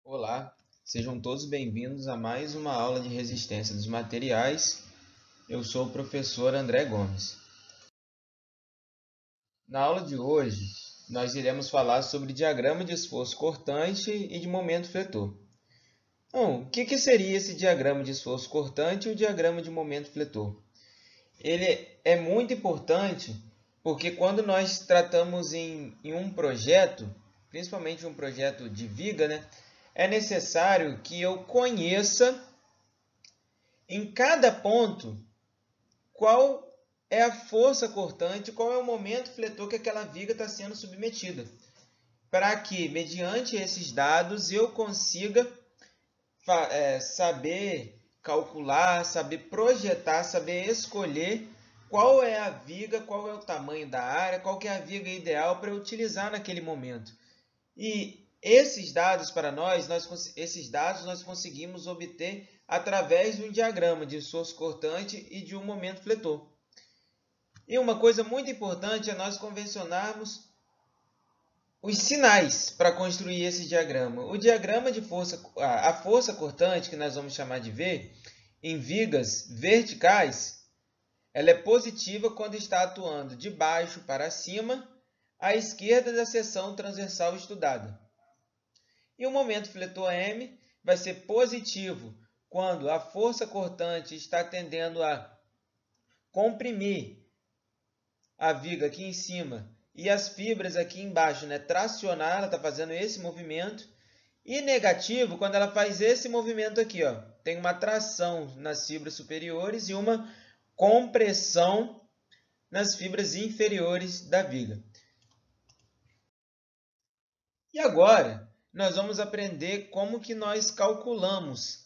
Olá, sejam todos bem-vindos a mais uma aula de resistência dos materiais. Eu sou o professor André Gomes. Na aula de hoje, nós iremos falar sobre diagrama de esforço cortante e de momento fletor. Então, o que seria esse diagrama de esforço cortante e o diagrama de momento fletor? Ele é muito importante porque quando nós tratamos em um projeto, principalmente um projeto de viga, é necessário que eu conheça em cada ponto qual é a força cortante, qual é o momento fletor que aquela viga está sendo submetida, para que, mediante esses dados, eu consiga saber calcular, saber projetar, saber escolher qual é a viga, qual é o tamanho da área, qual que é a viga ideal para utilizar naquele momento. E esses dados para nós conseguimos obter através de um diagrama de esforço cortante e de um momento fletor. E uma coisa muito importante é nós convencionarmos os sinais para construir esse diagrama. O diagrama de força, a força cortante, que nós vamos chamar de V, em vigas verticais, ela é positiva quando está atuando de baixo para cima, à esquerda da seção transversal estudada. E o momento fletor M vai ser positivo quando a força cortante está tendendo a comprimir a viga aqui em cima e as fibras aqui embaixo, tracionar, ela está fazendo esse movimento. E negativo quando ela faz esse movimento aqui, ó. Tem uma tração nas fibras superiores e uma compressão nas fibras inferiores da viga. E agora, nós vamos aprender como que nós calculamos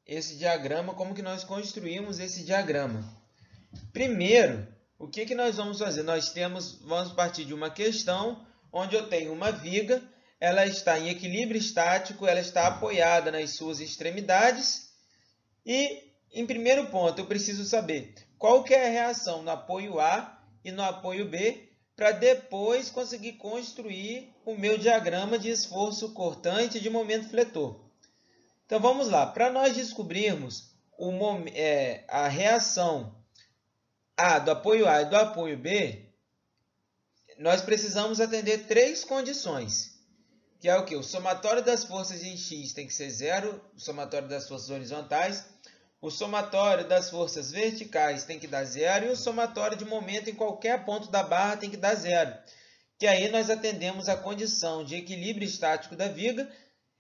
esse diagrama, como que nós construímos esse diagrama. Primeiro, o que nós vamos fazer? Vamos partir de uma questão onde eu tenho uma viga, ela está em equilíbrio estático, ela está apoiada nas suas extremidades e, em primeiro ponto, eu preciso saber qual que é a reação no apoio A e no apoio B para depois conseguir construir o meu diagrama de esforço cortante de momento fletor. Então, vamos lá. Para nós descobrirmos a reação do apoio A e do apoio B, nós precisamos atender três condições, que é o quê? O somatório das forças em X tem que ser zero, o somatório das forças horizontais, o somatório das forças verticais tem que dar zero e o somatório de momento em qualquer ponto da barra tem que dar zero. Que aí nós atendemos a condição de equilíbrio estático da viga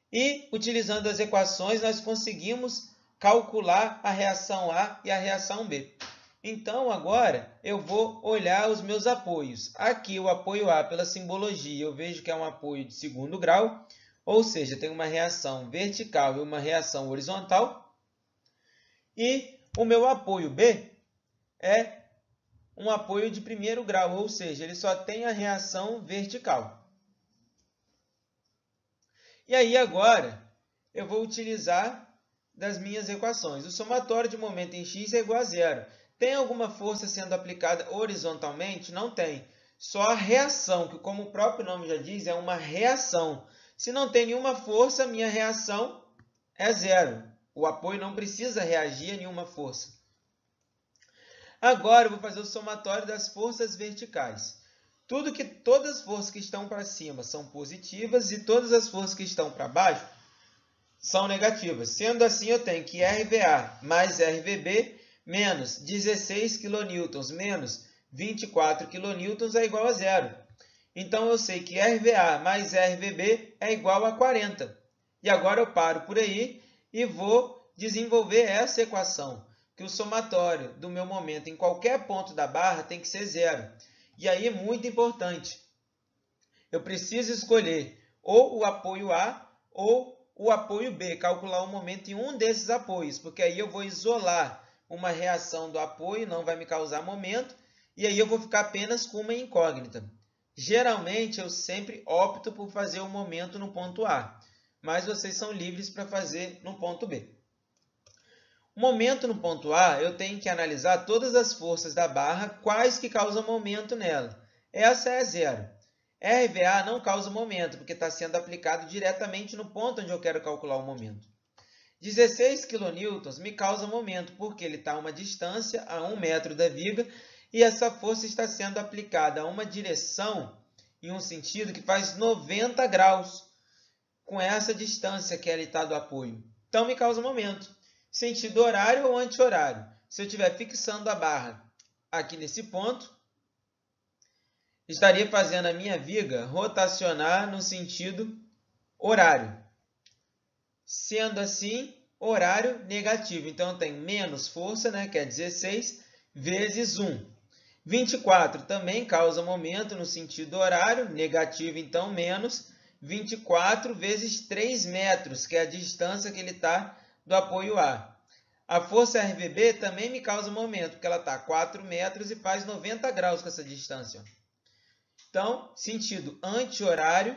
e, utilizando as equações, nós conseguimos calcular a reação A e a reação B. Então, agora, eu vou olhar os meus apoios. Aqui, o apoio A, pela simbologia, eu vejo que é um apoio de segundo grau, ou seja, tem uma reação vertical e uma reação horizontal. E o meu apoio B é um apoio de primeiro grau, ou seja, ele só tem a reação vertical. E aí, agora, eu vou utilizar das minhas equações. O somatório de momento em X é igual a zero. Tem alguma força sendo aplicada horizontalmente? Não tem. Só a reação, que como o próprio nome já diz, é uma reação. Se não tem nenhuma força, minha reação é zero. O apoio não precisa reagir a nenhuma força. Agora eu vou fazer o somatório das forças verticais. Todas as forças que estão para cima são positivas e todas as forças que estão para baixo são negativas. Sendo assim, eu tenho que RVA mais RVB menos 16 kN menos 24 kN é igual a zero. Então, eu sei que RVA mais RVB é igual a 40. E agora eu paro por aí e vou desenvolver essa equação, que o somatório do meu momento em qualquer ponto da barra tem que ser zero. E aí é muito importante. Eu preciso escolher ou o apoio A ou o apoio B, calcular o momento em um desses apoios, porque aí eu vou isolar uma reação do apoio, não vai me causar momento, e aí eu vou ficar apenas com uma incógnita. Geralmente, eu sempre opto por fazer o momento no ponto A, mas vocês são livres para fazer no ponto B. O momento no ponto A, eu tenho que analisar todas as forças da barra, quais que causam momento nela. Essa é zero. RVA não causa momento, porque está sendo aplicado diretamente no ponto onde eu quero calcular o momento. 16 kN me causa momento, porque ele está a uma distância, a 1 metro da viga, e essa força está sendo aplicada a uma direção, em um sentido que faz 90 graus, com essa distância que ele está do apoio. Então, me causa momento. Sentido horário ou anti-horário. Se eu estiver fixando a barra aqui nesse ponto, estaria fazendo a minha viga rotacionar no sentido horário. Sendo assim, horário negativo. Então, eu tenho menos força, né, que é 16, vezes 1. 24 também causa momento no sentido horário, negativo, então, menos 24 vezes 3 metros, que é a distância que ele está do apoio A. A força RVB também me causa momento, porque ela está a 4 metros e faz 90 graus com essa distância. Então, sentido anti-horário,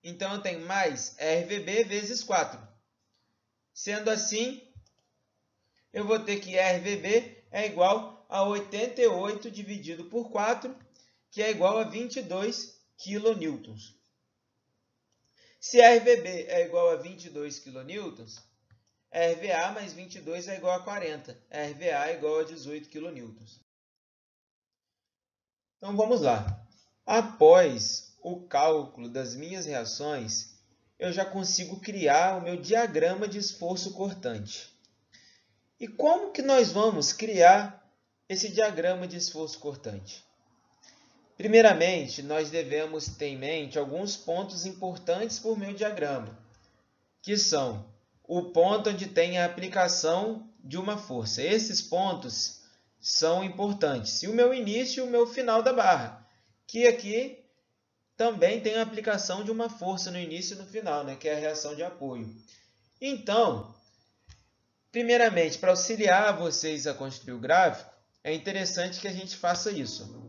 então eu tenho mais RVB vezes 4. Sendo assim, eu vou ter que RVB é igual a 88 dividido por 4, que é igual a 22 kN. Se RVB é igual a 22 kN, RVA mais 22 é igual a 40. RVA é igual a 18 kN. Então, vamos lá. Após o cálculo das minhas reações, eu já consigo criar o meu diagrama de esforço cortante. E como que nós vamos criar esse diagrama de esforço cortante? Primeiramente, nós devemos ter em mente alguns pontos importantes para o meu diagrama, que são o ponto onde tem a aplicação de uma força. Esses pontos são importantes. E o meu início e o meu final da barra, que aqui também tem a aplicação de uma força no início e no final, né, que é a reação de apoio. Então, primeiramente, para auxiliar vocês a construir o gráfico, é interessante que a gente faça isso.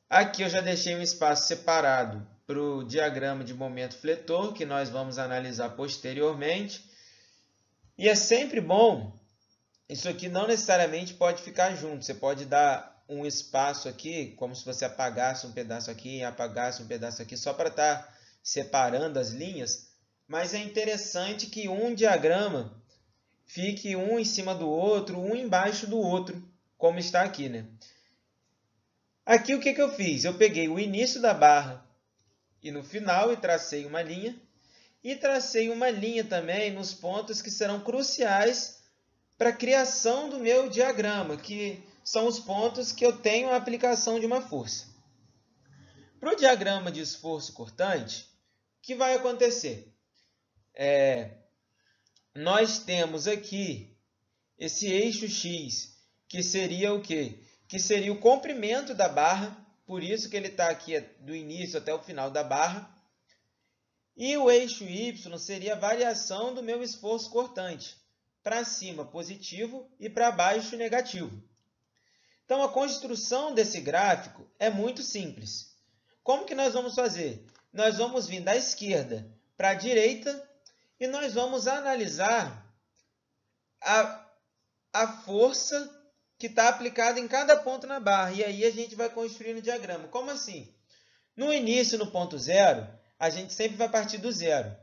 Aqui eu já deixei um espaço separado para o diagrama de momento fletor, que nós vamos analisar posteriormente. E é sempre bom, isso aqui não necessariamente pode ficar junto, você pode dar um espaço aqui, como se você apagasse um pedaço aqui e apagasse um pedaço aqui, só para estar separando as linhas. Mas é interessante que um diagrama fique um em cima do outro, um embaixo do outro, como está aqui, né? Aqui o que eu fiz? Eu peguei o início da barra e no final e tracei uma linha. E tracei uma linha também nos pontos que serão cruciais para a criação do meu diagrama, que são os pontos que eu tenho a aplicação de uma força. Para o diagrama de esforço cortante, o que vai acontecer? Nós temos aqui esse eixo X, que seria o quê? Que seria o comprimento da barra, por isso que ele está aqui do início até o final da barra. E o eixo Y seria a variação do meu esforço cortante, para cima positivo e para baixo negativo. Então, a construção desse gráfico é muito simples. Como que nós vamos fazer? Nós vamos vir da esquerda para a direita e nós vamos analisar a força que está aplicada em cada ponto na barra. E aí a gente vai construir o diagrama. Como assim? No início, no ponto zero, a gente sempre vai partir do zero.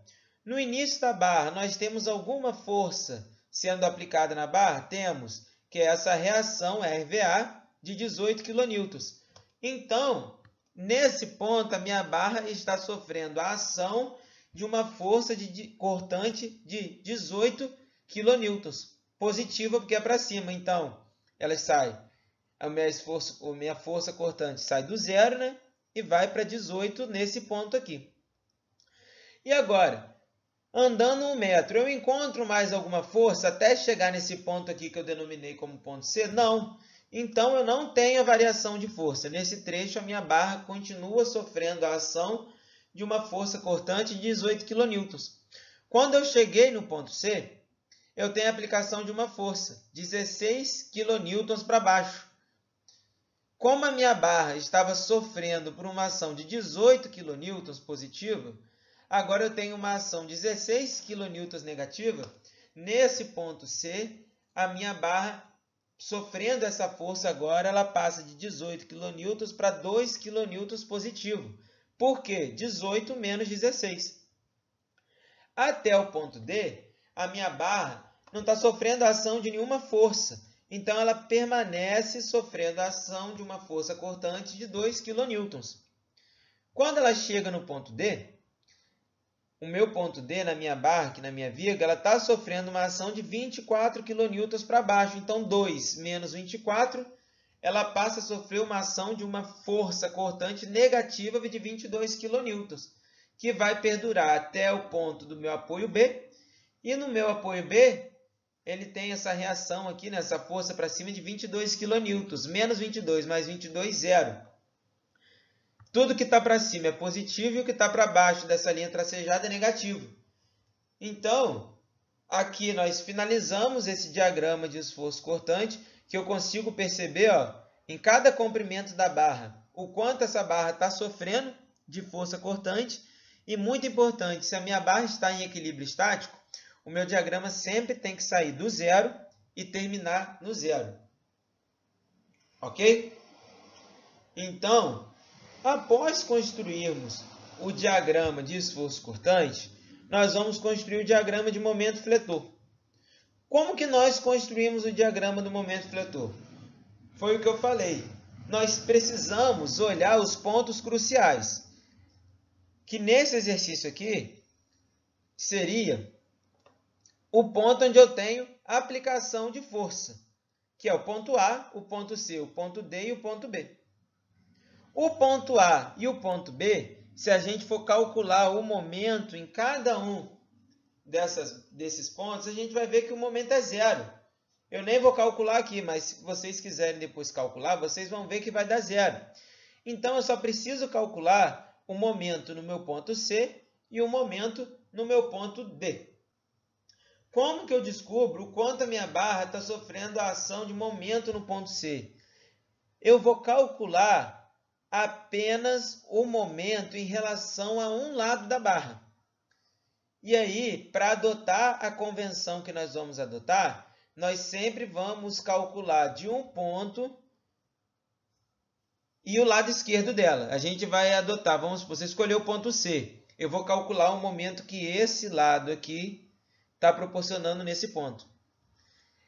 No início da barra, nós temos alguma força sendo aplicada na barra? Temos, que é essa reação RVA de 18 kN. Então, nesse ponto, a minha barra está sofrendo a ação de uma força cortante de 18 kN. Positiva, porque é para cima. Então, ela sai, a minha força cortante sai do zero, né? E vai para 18 nesse ponto aqui. E agora, andando 1 metro, eu encontro mais alguma força até chegar nesse ponto aqui que eu denominei como ponto C? Não. Então, eu não tenho a variação de força. Nesse trecho, a minha barra continua sofrendo a ação de uma força cortante de 18 kN. Quando eu cheguei no ponto C, eu tenho a aplicação de uma força, 16 kN para baixo. Como a minha barra estava sofrendo por uma ação de 18 kN positiva, agora eu tenho uma ação de 16 kN negativa. Nesse ponto C, a minha barra sofrendo essa força agora, ela passa de 18 kN para 2 kN positivo. Por quê? 18 menos 16. Até o ponto D, a minha barra não está sofrendo a ação de nenhuma força. Então, ela permanece sofrendo a ação de uma força cortante de 2 kN. Quando ela chega no ponto D, o meu ponto D na minha barra, aqui na minha vírgula, ela está sofrendo uma ação de 24 kN para baixo. Então, 2 menos 24, ela passa a sofrer uma ação de uma força cortante negativa de 22 kN, que vai perdurar até o ponto do meu apoio B. E no meu apoio B, ele tem essa reação aqui, essa força para cima de 22 kN. Menos 22 mais 22, 0. Tudo que está para cima é positivo e o que está para baixo dessa linha tracejada é negativo. Então, aqui nós finalizamos esse diagrama de esforço cortante, que eu consigo perceber em cada comprimento da barra o quanto essa barra está sofrendo de força cortante. E muito importante, se a minha barra está em equilíbrio estático, o meu diagrama sempre tem que sair do zero e terminar no zero. Ok? Então, após construirmos o diagrama de esforço cortante, nós vamos construir o diagrama de momento fletor. Como que nós construímos o diagrama do momento fletor? Foi o que eu falei. Nós precisamos olhar os pontos cruciais, que nesse exercício aqui seria o ponto onde eu tenho a aplicação de força, que é o ponto A, o ponto C, o ponto D e o ponto B. O ponto A e o ponto B, se a gente for calcular o momento em cada um desses pontos, a gente vai ver que o momento é zero. Eu nem vou calcular aqui, mas se vocês quiserem depois calcular, vocês vão ver que vai dar zero. Então, eu só preciso calcular o momento no meu ponto C e o momento no meu ponto D. Como que eu descubro o quanto a minha barra está sofrendo a ação de momento no ponto C? Eu vou calcular apenas o momento em relação a um lado da barra. E aí, para adotar a convenção que nós vamos adotar, nós sempre vamos calcular de um ponto e o lado esquerdo dela. A gente vai adotar, vamos supor, você escolheu o ponto C. Eu vou calcular o momento que esse lado aqui está proporcionando nesse ponto.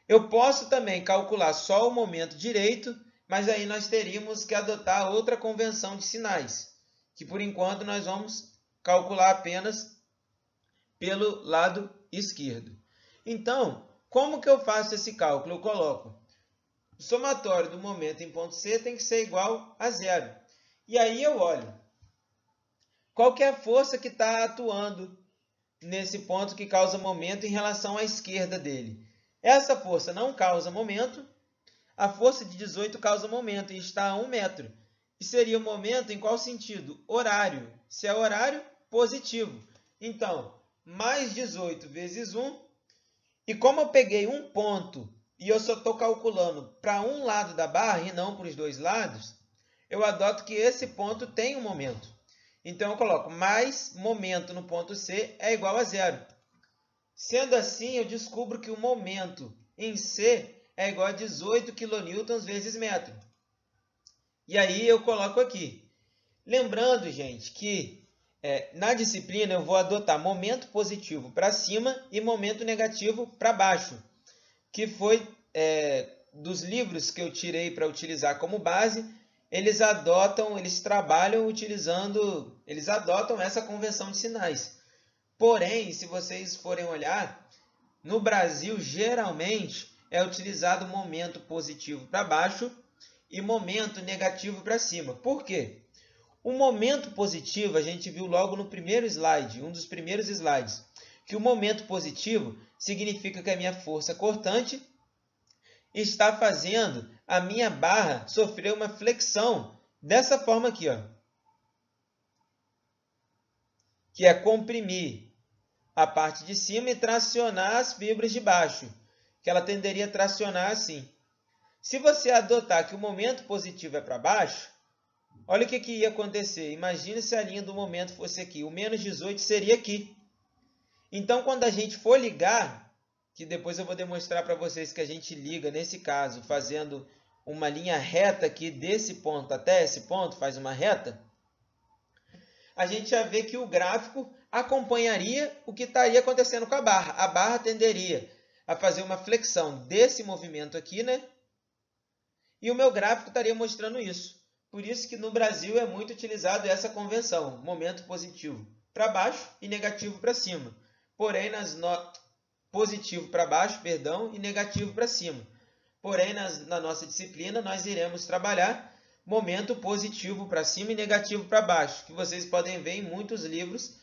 Eu posso também calcular só o momento direito, mas aí nós teríamos que adotar outra convenção de sinais, que por enquanto nós vamos calcular apenas pelo lado esquerdo. Então, como que eu faço esse cálculo? Eu coloco o somatório do momento em ponto C tem que ser igual a zero. E aí eu olho qual que é a força que está atuando nesse ponto que causa momento em relação à esquerda dele. Essa força não causa momento, a força de 18 causa momento e está a 1 metro. E seria o momento em qual sentido? Horário. Se é horário, positivo. Então, mais 18 vezes 1. E como eu peguei um ponto e eu só estou calculando para um lado da barra e não para os dois lados, eu adoto que esse ponto tem um momento. Então, eu coloco mais momento no ponto C é igual a zero. Sendo assim, eu descubro que o momento em C é igual a 18 kN vezes metro. E aí eu coloco aqui. Lembrando, gente, que na disciplina eu vou adotar momento positivo para cima e momento negativo para baixo, que foi dos livros que eu tirei para utilizar como base. Eles adotam essa convenção de sinais. Porém, se vocês forem olhar, no Brasil, geralmente, é utilizado momento positivo para baixo e momento negativo para cima. Por quê? O momento positivo, a gente viu logo no primeiro slide, um dos primeiros slides, que o momento positivo significa que a minha força cortante está fazendo a minha barra sofrer uma flexão dessa forma aqui, que é comprimir a parte de cima e tracionar as fibras de baixo, que ela tenderia a tracionar assim. Se você adotar que o momento positivo é para baixo, olha o que ia acontecer. Imagina se a linha do momento fosse aqui. O menos 18 seria aqui. Então, quando a gente for ligar, que depois eu vou demonstrar para vocês que a gente liga, nesse caso, fazendo uma linha reta aqui desse ponto até esse ponto, faz uma reta, a gente já vê que o gráfico acompanharia o que estaria acontecendo com a barra. A barra tenderia a fazer uma flexão desse movimento aqui, né? E o meu gráfico estaria mostrando isso. Por isso que no Brasil é muito utilizado essa convenção, momento positivo para baixo e negativo para cima. Porém, positivo para baixo, perdão, e negativo para cima. Porém, na nossa disciplina, nós iremos trabalhar momento positivo para cima e negativo para baixo, que vocês podem ver em muitos livros,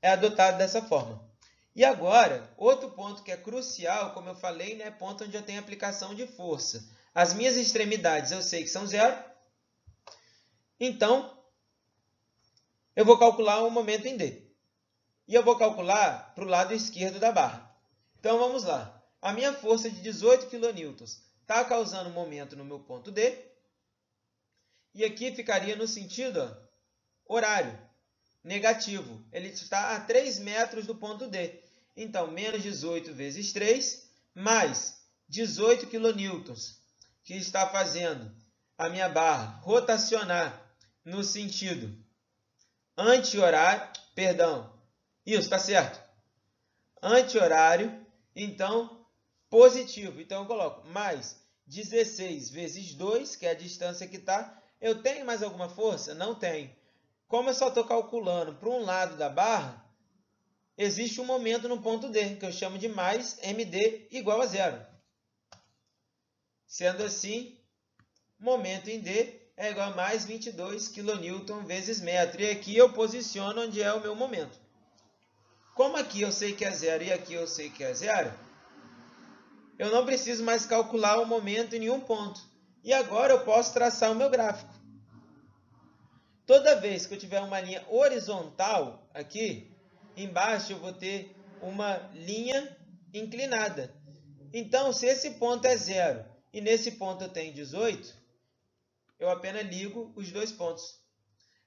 é adotado dessa forma. E agora, outro ponto que é crucial, como eu falei, né, ponto onde eu tenho aplicação de força. As minhas extremidades eu sei que são zero, então eu vou calcular o momento em D. E eu vou calcular para o lado esquerdo da barra. Então vamos lá. A minha força de 18 kN está causando momento no meu ponto D. E aqui ficaria no sentido horário, negativo. Ele está a 3 metros do ponto D. Então, menos 18 vezes 3, mais 18 kN, que está fazendo a minha barra rotacionar no sentido anti-horário, perdão, isso, está certo, anti-horário, então, positivo. Então, eu coloco mais 16 vezes 2, que é a distância que está. Eu tenho mais alguma força? Não tenho. Como eu só estou calculando para um lado da barra, existe um momento no ponto D, que eu chamo de mais MD igual a zero. Sendo assim, momento em D é igual a mais 22 kN vezes metro. E aqui eu posiciono onde é o meu momento. Como aqui eu sei que é zero e aqui eu sei que é zero, eu não preciso mais calcular o momento em nenhum ponto. E agora eu posso traçar o meu gráfico. Toda vez que eu tiver uma linha horizontal aqui, embaixo eu vou ter uma linha inclinada. Então, se esse ponto é zero e nesse ponto eu tenho 18, eu apenas ligo os dois pontos.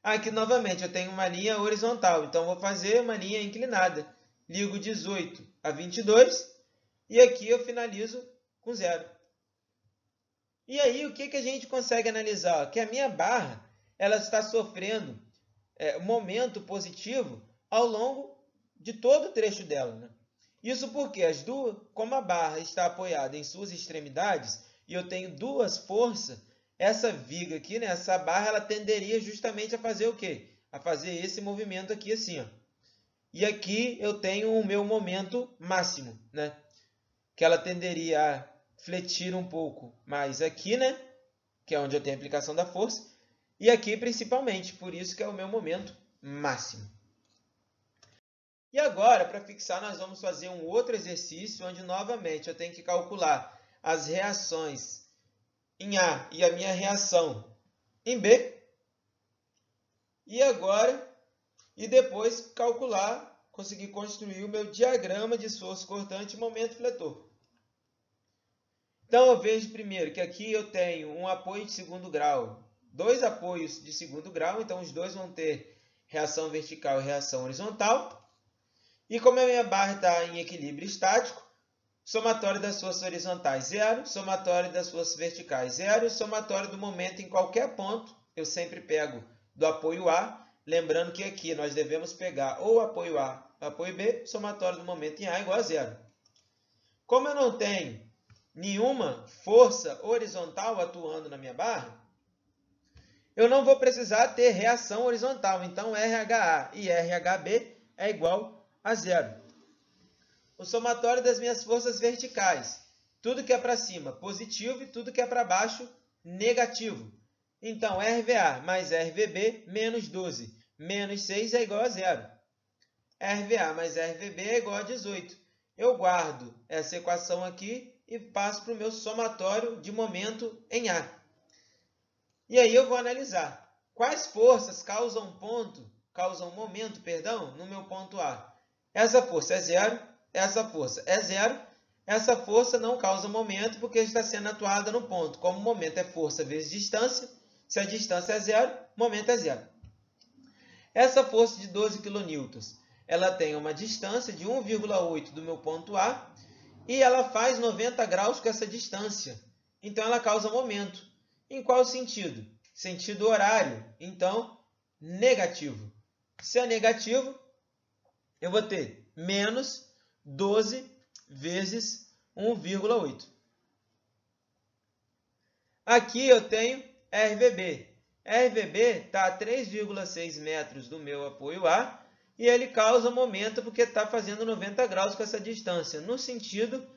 Aqui, novamente, eu tenho uma linha horizontal, então vou fazer uma linha inclinada. Ligo 18 a 22 e aqui eu finalizo com zero. E aí, o que a gente consegue analisar? Que a minha barra ela está sofrendo momento positivo ao longo de todo o trecho dela, né? Isso porque como a barra está apoiada em suas extremidades e eu tenho duas forças, essa viga aqui, né, essa barra, ela tenderia justamente a fazer o quê? A fazer esse movimento aqui assim, ó. E aqui eu tenho o meu momento máximo, né? Que ela tenderia a fletir um pouco mais aqui, né? Que é onde eu tenho a aplicação da força. E aqui principalmente, por isso que é o meu momento máximo. E agora, para fixar, nós vamos fazer um outro exercício, onde novamente eu tenho que calcular as reações em A e a minha reação em B. E depois calcular, conseguir construir o meu diagrama de esforço cortante e momento fletor. Então, eu vejo primeiro que aqui eu tenho um apoio de segundo grau, dois apoios de segundo grau, então os dois vão ter reação vertical e reação horizontal. E como a minha barra está em equilíbrio estático, somatório das forças horizontais, zero, somatório das forças verticais, zero, somatório do momento em qualquer ponto, eu sempre pego do apoio A, lembrando que aqui nós devemos pegar ou apoio A ou apoio B, somatório do momento em A igual a zero. Como eu não tenho nenhuma força horizontal atuando na minha barra, eu não vou precisar ter reação horizontal. Então, RHA e RHB é igual a zero. O somatório das minhas forças verticais. Tudo que é para cima, positivo, e tudo que é para baixo, negativo. Então, RVA mais RVB, menos 12. Menos 6 é igual a zero. RVA mais RVB é igual a 18. Eu guardo essa equação aqui e passo para o meu somatório de momento em A. E aí eu vou analisar quais forças causam momento, no meu ponto A. Essa força é zero, essa força é zero, essa força não causa momento porque está sendo atuada no ponto. Como momento é força vezes distância, se a distância é zero, momento é zero. Essa força de 12 kN, ela tem uma distância de 1,8 do meu ponto A e ela faz 90 graus com essa distância. Então, ela causa momento. Em qual sentido? Sentido horário. Então, negativo. Se é negativo, eu vou ter menos 12 vezes 1,8. Aqui eu tenho RVB. RVB está a 3,6 metros do meu apoio A e ele causa momento porque está fazendo 90 graus com essa distância, no sentido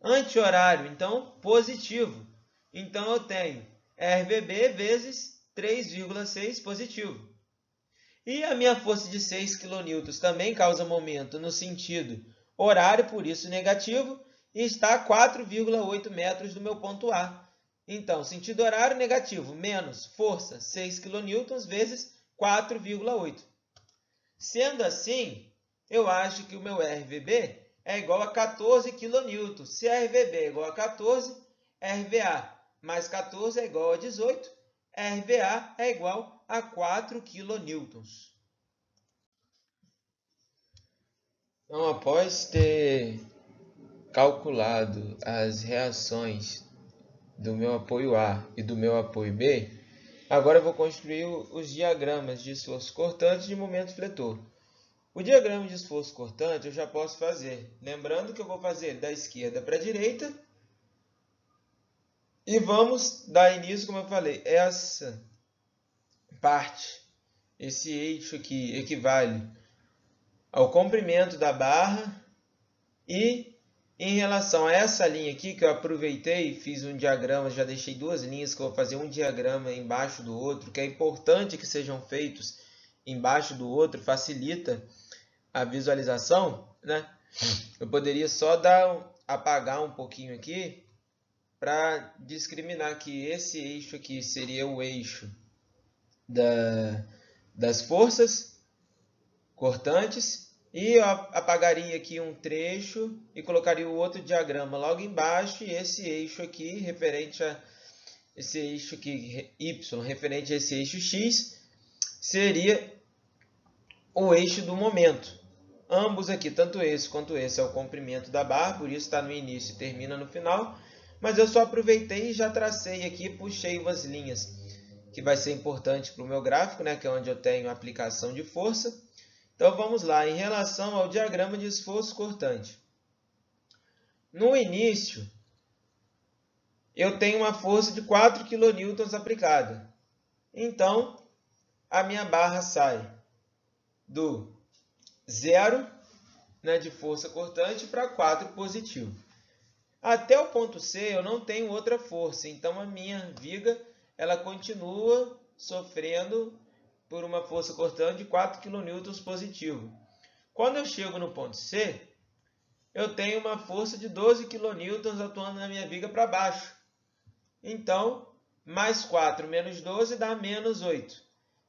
anti-horário, então positivo. Então eu tenho RVB vezes 3,6 positivo. E a minha força de 6 kN também causa momento no sentido horário, por isso negativo, e está a 4,8 metros do meu ponto A. Então, sentido horário negativo, menos força 6 kN vezes 4,8. Sendo assim, eu acho que o meu RVB é igual a 14 kN. Se RVB é igual a 14, RVA mais 14 é igual a 18, RVA é igual a 4 kN. Então, após ter calculado as reações do meu apoio A e do meu apoio B, agora eu vou construir os diagramas de esforço cortante e de momento fletor. O diagrama de esforço cortante eu já posso fazer, lembrando que eu vou fazer da esquerda para a direita, e vamos dar início, como eu falei, essa parte, esse eixo aqui equivale ao comprimento da barra, e em relação a essa linha aqui, que eu aproveitei e fiz um diagrama, já deixei duas linhas, que eu vou fazer um diagrama embaixo do outro, que é importante que sejam feitos embaixo do outro, facilita a visualização, né? Eu poderia só apagar um pouquinho aqui, para discriminar que esse eixo aqui seria o eixo das forças cortantes, e eu apagaria aqui um trecho e colocaria o outro diagrama logo embaixo, e esse eixo aqui, referente a esse eixo aqui, Y, referente a esse eixo X, seria o eixo do momento. Ambos aqui, tanto esse quanto esse, é o comprimento da barra, por isso está no início e termina no final. Mas eu só aproveitei e já tracei aqui, puxei umas linhas, que vai ser importante para o meu gráfico, né, que é onde eu tenho a aplicação de força. Então, vamos lá, em relação ao diagrama de esforço cortante. No início, eu tenho uma força de 4 kN aplicada. Então, a minha barra sai do 0, né, de força cortante para 4 positivo. Até o ponto C eu não tenho outra força, então a minha viga ela continua sofrendo por uma força cortante de 4 kN positivo. Quando eu chego no ponto C, eu tenho uma força de 12 kN atuando na minha viga para baixo. Então, mais 4 menos 12 dá menos 8.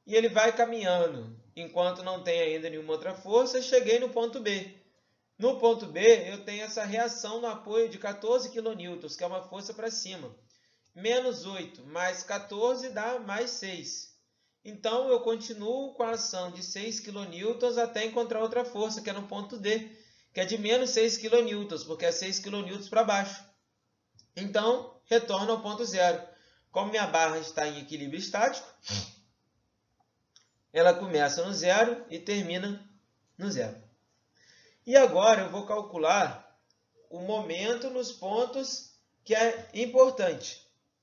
E ele vai caminhando, enquanto não tem ainda nenhuma outra força, cheguei no ponto B. No ponto B, eu tenho essa reação no apoio de 14 kN, que é uma força para cima. Menos 8 mais 14 dá mais 6. Então, eu continuo com a ação de 6 kN até encontrar outra força, que é no ponto D, que é de menos 6 kN, porque é 6 kN para baixo. Então, retorno ao ponto zero. Como minha barra está em equilíbrio estático, ela começa no zero e termina no zero. E agora eu vou calcular o momento nos pontos que é importante.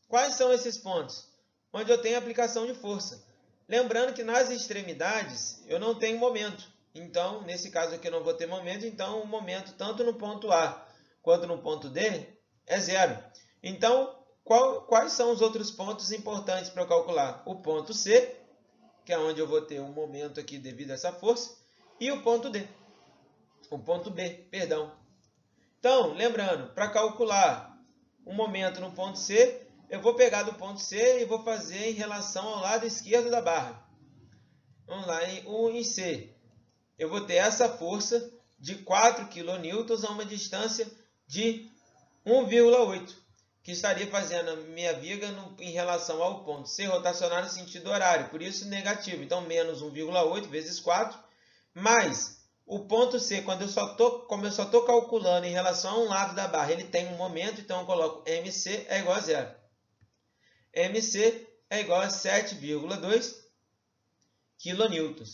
Quais são esses pontos? Onde eu tenho aplicação de força. Lembrando que nas extremidades eu não tenho momento. Então, nesse caso aqui eu não vou ter momento, então o momento tanto no ponto A quanto no ponto D é zero. Então, quais são os outros pontos importantes para eu calcular? O ponto C, que é onde eu vou ter um momento aqui devido a essa força, e o ponto D. O ponto B, perdão. Então, lembrando, para calcular um momento no ponto C, eu vou pegar do ponto C e vou fazer em relação ao lado esquerdo da barra. Vamos lá, em C, eu vou ter essa força de 4 kN a uma distância de 1,8, que estaria fazendo a minha viga em relação ao ponto C rotacionar no sentido horário, por isso negativo. Então, menos 1,8 vezes 4, mais O ponto C, como eu só estou calculando em relação a um lado da barra, ele tem um momento, então eu coloco MC é igual a zero. MC é igual a 7,2 kN.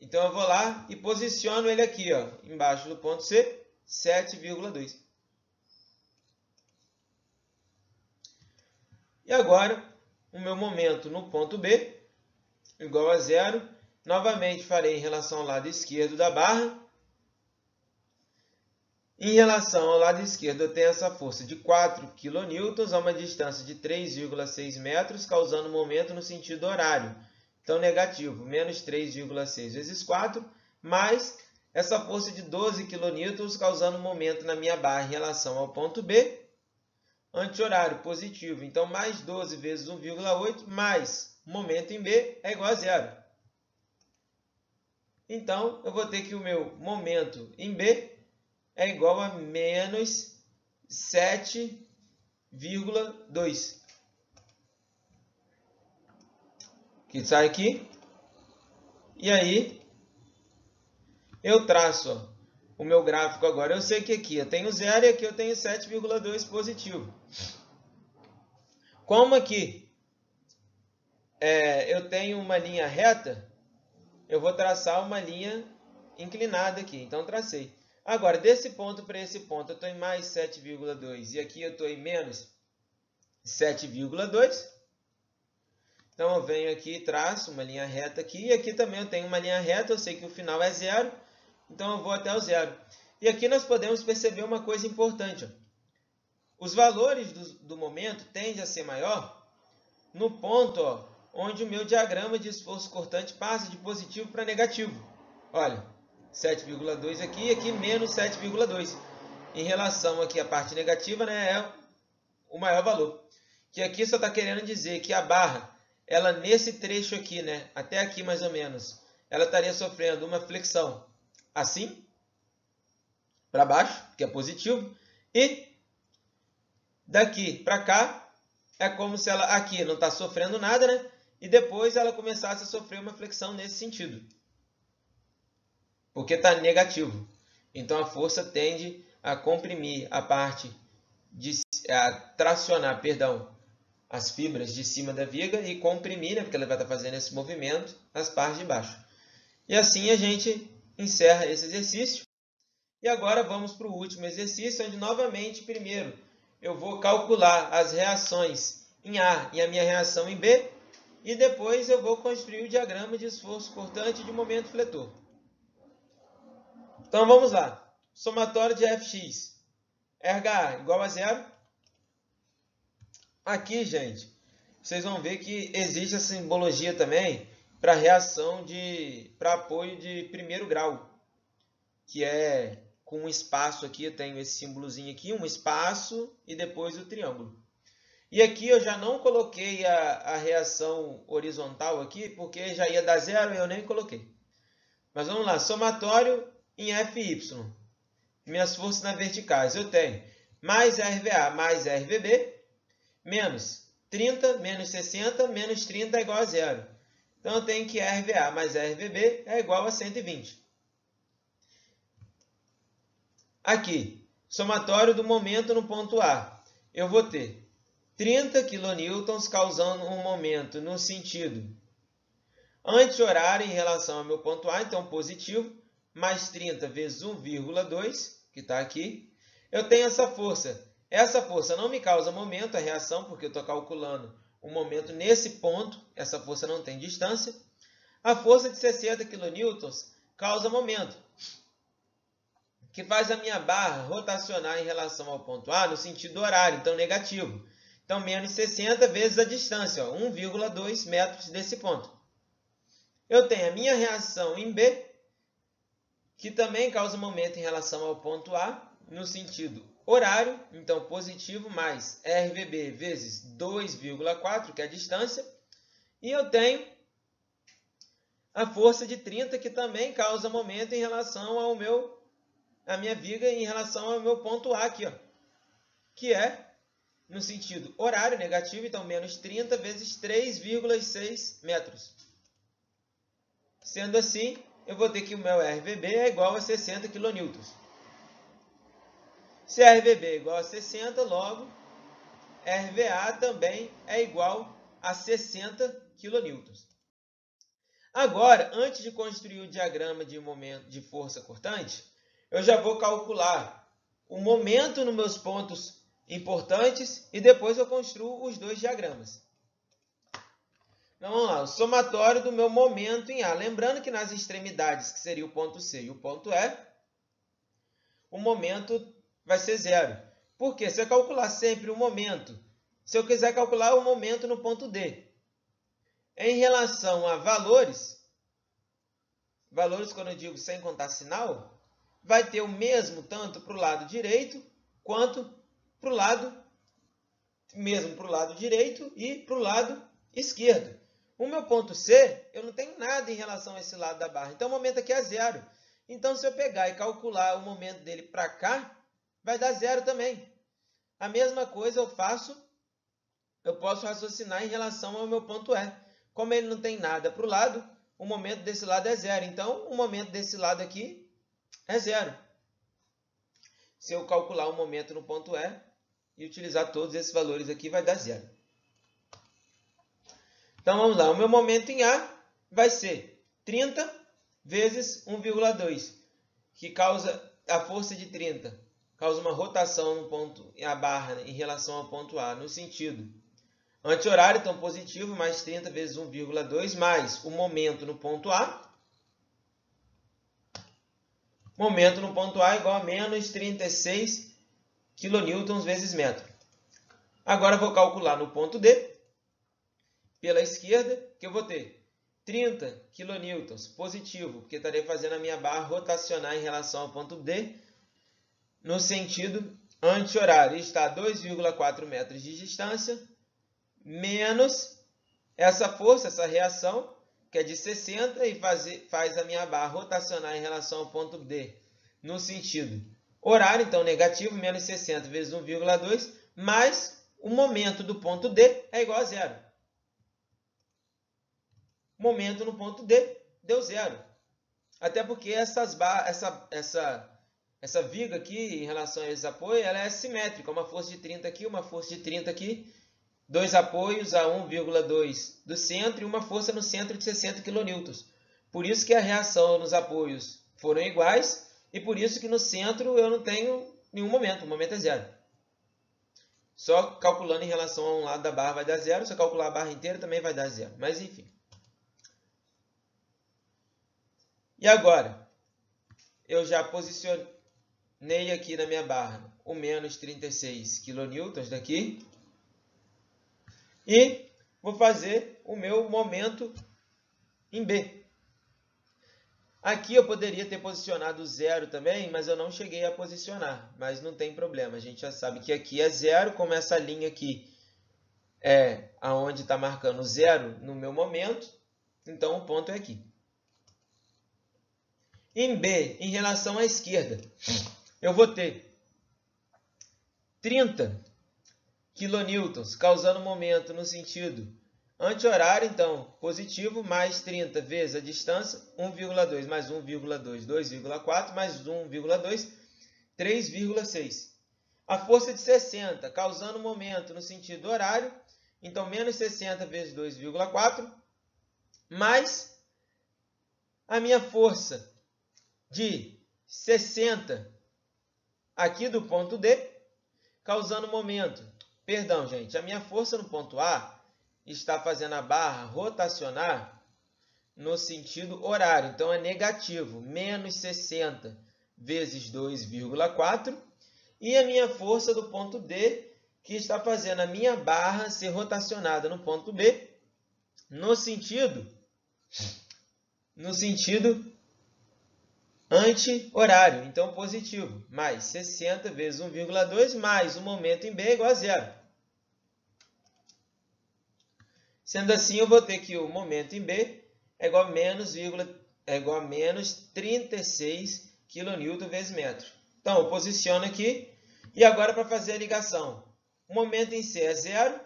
Então eu vou lá e posiciono ele aqui, ó, embaixo do ponto C, 7,2. E agora, o meu momento no ponto B, igual a zero. Novamente farei em relação ao lado esquerdo da barra. Em relação ao lado esquerdo, eu tenho essa força de 4 kN a uma distância de 3,6 metros, causando momento no sentido horário. Então, negativo, menos 3,6 vezes 4, mais essa força de 12 kN, causando momento na minha barra em relação ao ponto B, anti-horário, positivo. Então, mais 12 vezes 1,8, mais momento em B é igual a zero. Então, eu vou ter que o meu momento em B é igual a menos 7,2. Que sai aqui. E aí, eu traço ó, o meu gráfico agora. Eu sei que aqui eu tenho 0 e aqui eu tenho 7,2 positivo. Como aqui eu tenho uma linha reta, eu vou traçar uma linha inclinada aqui. Então, tracei. Agora, desse ponto para esse ponto, eu estou em mais 7,2 e aqui eu estou em menos 7,2. Então, eu venho aqui e traço uma linha reta aqui. E aqui também eu tenho uma linha reta, eu sei que o final é zero. Então, eu vou até o zero. E aqui nós podemos perceber uma coisa importante. Ó. Os valores do momento tendem a ser maior no ponto ó, onde o meu diagrama de esforço cortante passa de positivo para negativo. Olha, 7,2 aqui e aqui menos 7,2. Em relação aqui à parte negativa, né, é o maior valor. Que aqui só está querendo dizer que a barra, ela nesse trecho aqui, né, até aqui mais ou menos, ela estaria sofrendo uma flexão assim, para baixo, que é positivo, e daqui para cá, é como se ela aqui não está sofrendo nada, né? E depois ela começasse a sofrer uma flexão nesse sentido. Porque está negativo. Então a força tende a comprimir a parte, a tracionar, perdão, as fibras de cima da viga e comprimir, né? Porque ela vai estar fazendo esse movimento, as partes de baixo. E assim a gente encerra esse exercício. E agora vamos para o último exercício, onde novamente, primeiro, eu vou calcular as reações em A e a minha reação em B, e depois eu vou construir o diagrama de esforço cortante e de momento fletor. Então vamos lá. Somatório de Fx. RH igual a zero. Aqui, gente, vocês vão ver que existe a simbologia também para reação para apoio de primeiro grau, que é com um espaço aqui, eu tenho esse símbolozinho aqui, um espaço e depois o triângulo. E aqui eu já não coloquei a reação horizontal aqui, porque já ia dar zero e eu nem coloquei. Mas vamos lá, somatório em Fy. Minhas forças na verticais, eu tenho mais RVA mais RVB, menos 30, menos 60, menos 30 é igual a zero. Então eu tenho que RVA mais RVB é igual a 120. Aqui, somatório do momento no ponto A. Eu vou ter 30 kN causando um momento no sentido anti-horário em relação ao meu ponto A, então positivo, mais 30 vezes 1,2, que está aqui. Eu tenho essa força. Essa força não me causa momento, a reação, porque eu estou calculando o momento nesse ponto. Essa força não tem distância. A força de 60 kN causa momento, que faz a minha barra rotacionar em relação ao ponto A no sentido horário, então negativo. Então, menos 60 vezes a distância, 1,2 metros desse ponto. Eu tenho a minha reação em B, que também causa momento em relação ao ponto A, no sentido horário, então positivo, mais RVB vezes 2,4, que é a distância. E eu tenho a força de 30, que também causa momento em relação a minha viga em relação ao meu ponto A aqui, ó, que é no sentido horário negativo, então menos 30 vezes 3,6 metros. Sendo assim, eu vou ter que o meu RVB é igual a 60 kN. Se RVB é igual a 60, logo, RVA também é igual a 60 kN. Agora, antes de construir o diagrama de momento de força cortante, eu já vou calcular o momento nos meus pontos importantes e depois eu construo os dois diagramas. Então, vamos lá, o somatório do meu momento em A. Lembrando que nas extremidades, que seria o ponto C e o ponto E, o momento vai ser zero. Por quê? Se eu calcular sempre o momento, se eu quiser calcular o momento no ponto D, em relação a valores quando eu digo sem contar sinal, vai ter o mesmo tanto para o lado direito quanto para o lado direito e para o lado esquerdo. O meu ponto C, eu não tenho nada em relação a esse lado da barra, então o momento aqui é zero. Então, se eu pegar e calcular o momento dele para cá, vai dar zero também. A mesma coisa eu posso raciocinar em relação ao meu ponto E. Como ele não tem nada para o lado, o momento desse lado é zero. Então, o momento desse lado aqui é zero. Se eu calcular o momento no ponto E e utilizar todos esses valores aqui, vai dar zero. Então, vamos lá. O meu momento em A vai ser 30 vezes 1,2, que causa a força de 30. Causa uma rotação no ponto, a barra em relação ao ponto A, no sentido anti-horário, então positivo, mais 30 vezes 1,2, mais o momento no ponto A. Momento no ponto A igual a menos 36 kN vezes metro. Agora, vou calcular no ponto D, pela esquerda, que eu vou ter 30 kN positivo, porque estarei fazendo a minha barra rotacionar em relação ao ponto D, no sentido anti-horário. Está a 2,4 metros de distância, menos essa força, essa reação, que é de 60, e faz a minha barra rotacionar em relação ao ponto D, no sentido horário, então negativo, menos 60 vezes 1,2, mais o momento do ponto D é igual a zero. Momento no ponto D deu zero. Até porque essa viga aqui, em relação a esse apoio, ela é simétrica. Uma força de 30 aqui, uma força de 30 aqui. Dois apoios a 1,2 do centro e uma força no centro de 60 kN. Por isso que a reação nos apoios foram iguais e por isso que no centro eu não tenho nenhum momento. O momento é zero. Só calculando em relação a um lado da barra vai dar zero. Se eu calcular a barra inteira também vai dar zero. Mas enfim. E agora, eu já posicionei aqui na minha barra o menos 36 kN daqui. E vou fazer o meu momento em B. Aqui eu poderia ter posicionado zero também, mas eu não cheguei a posicionar. Mas não tem problema, a gente já sabe que aqui é zero, como essa linha aqui é aonde está marcando zero no meu momento, então o ponto é aqui. Em B, em relação à esquerda, eu vou ter 30 kN, causando momento no sentido anti-horário, então positivo, mais 30 vezes a distância, 1,2 mais 1,2, 2,4, mais 1,2, 3,6. A força de 60, causando momento no sentido horário, então menos 60 vezes 2,4, mais a minha força de 60 aqui do ponto D, causando momento. Perdão, gente, a minha força no ponto A está fazendo a barra rotacionar no sentido horário. Então, é negativo, menos 60 vezes 2,4. E a minha força do ponto D, que está fazendo a minha barra ser rotacionada no ponto B, no sentido anti-horário, então positivo, mais 60 vezes 1,2, mais o momento em B é igual a zero. Sendo assim, eu vou ter que o momento em B é igual a menos 36 kN vezes metro. Então, eu posiciono aqui, e agora para fazer a ligação, o momento em C é zero,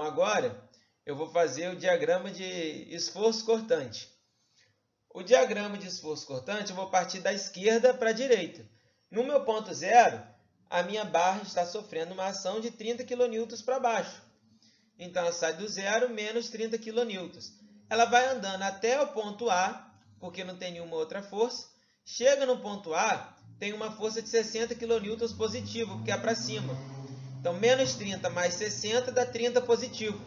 agora eu vou fazer o diagrama de esforço cortante. O diagrama de esforço cortante, eu vou partir da esquerda para a direita. No meu ponto zero, a minha barra está sofrendo uma ação de 30 kN para baixo. Então, ela sai do zero menos 30 kN. Ela vai andando até o ponto A, porque não tem nenhuma outra força. Chega no ponto A, tem uma força de 60 kN positivo, porque é para cima. Então, menos 30 mais 60 dá 30 positivo.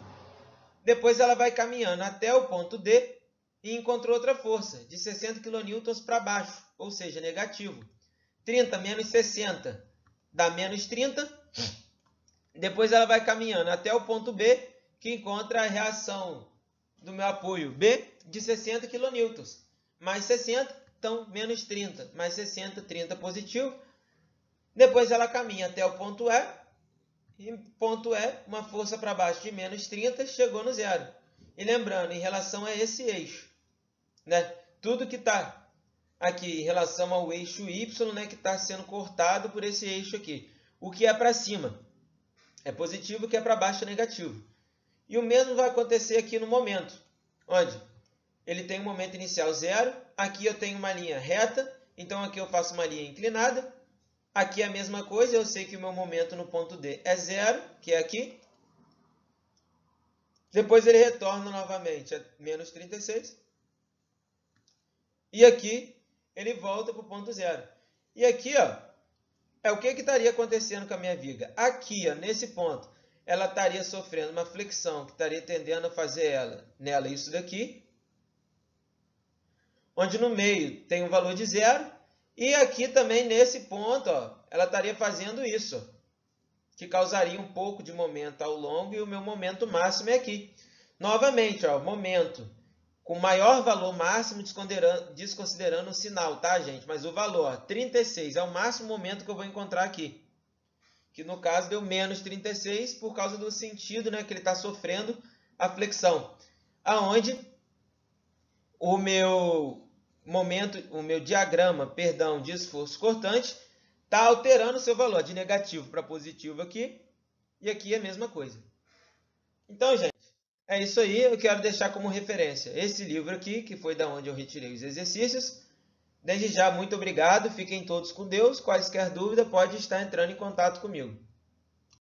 Depois ela vai caminhando até o ponto D e encontrou outra força, de 60 kN para baixo, ou seja, negativo. 30 menos 60 dá menos 30. Depois ela vai caminhando até o ponto B, que encontra a reação do meu apoio B de 60 kN. Mais 60, então menos 30. Mais 60, 30 positivo. Depois ela caminha até o ponto E. E ponto E, uma força para baixo de menos 30, chegou no zero. E lembrando, em relação a esse eixo, né? Tudo que está aqui em relação ao eixo Y, né, que está sendo cortado por esse eixo aqui. O que é para cima é positivo, o que é para baixo é negativo. E o mesmo vai acontecer aqui no momento, onde ele tem um momento inicial zero, aqui eu tenho uma linha reta, então aqui eu faço uma linha inclinada. Aqui é a mesma coisa, eu sei que o meu momento no ponto D é zero, que é aqui. Depois ele retorna novamente a menos 36. E aqui ele volta para o ponto zero. E aqui, ó, é o que estaria acontecendo com a minha viga. Aqui, ó, nesse ponto, ela estaria sofrendo uma flexão que estaria tendendo a fazer nela isso daqui. Onde no meio tem um valor de zero. E aqui também, nesse ponto, ó, ela estaria fazendo isso, ó, que causaria um pouco de momento ao longo, e o meu momento máximo é aqui. Novamente, ó, momento com maior valor máximo, desconsiderando o sinal, tá, gente? Mas o valor, ó, 36, é o máximo momento que eu vou encontrar aqui. Que no caso deu menos 36 por causa do sentido, né, que ele está sofrendo a flexão. Aonde o meu diagrama, perdão, de esforço cortante está alterando o seu valor de negativo para positivo aqui, e aqui é a mesma coisa. Então, gente, é isso aí. Eu quero deixar como referência esse livro aqui, que foi da onde eu retirei os exercícios. Desde já, muito obrigado. Fiquem todos com Deus. Quaisquer dúvida, pode estar entrando em contato comigo.